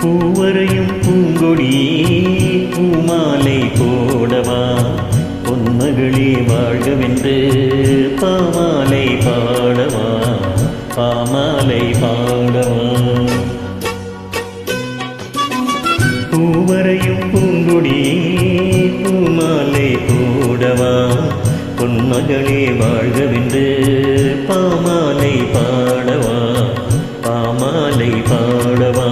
பூவரையும் பூங்கொடியே பூமாலை போடவா பொன்மகளே வாழ்கவென்று பாமாலை பாடவா பாமாலை பாடவா. பூவரையும் பூங்கொடியே பூமாலை போடவா பொன்மகளே வாழ்கவென்று பாமாலை பாடவா பாமாலை பாடவா.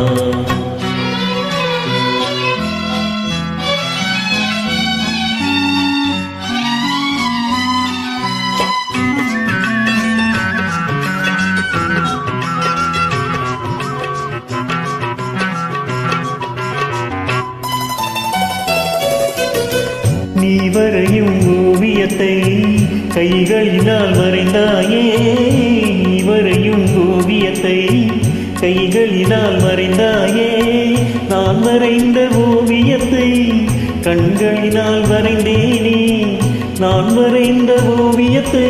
நீ வரையும் ஓவியத்தை கைகளினால் வரைந்தாயே, நீ வரையும் ஓவியத்தை கைகளினால் வரைந்தாயே, நான் வரைந்த ஓவியத்தை கண்களினால் வரைந்தேனே, நான் வரைந்த ஓவியத்தை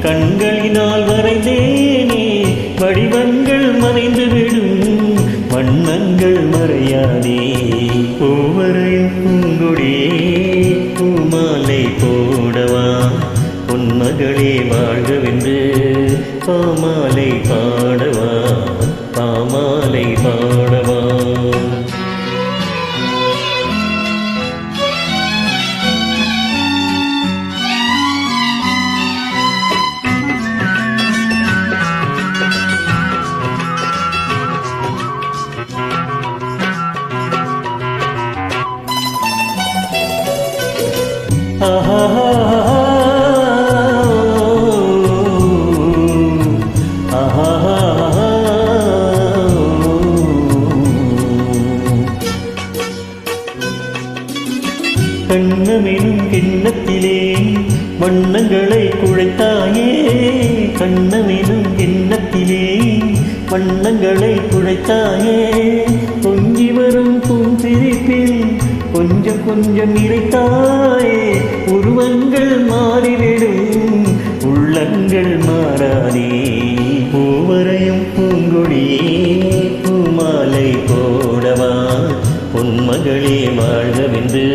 கண்களினால் வரைந்தேனே. வடிவங்கள் மறைந்துவிடும் வண்ணங்கள் மறையாதே. பூவரையும் பூங்கொடியே பூமாலை போடவா பொன்மகளே வாழ்கவென்று பாமாலை பாடவா பாமாலை பாடவா. கண்ணமெனும் கிண்ணத்திலே வண்ணங்களை குழைத்தாயே, கண்ணமெனும் கிண்ணத்திலே வண்ணங்களை குழைத்தாயே. பொங்கி வரும் பூஞ்சிரிப்பில் கொஞ்சம் கொஞ்சம் இறைத்தாயே. உருவங்கள் மாறிவிடும் உள்ளங்கள் மாறாதே. பூவரையும் பூங்கொடியே பூமாலை போடவா பொன்மகளே வாழ்கவென்று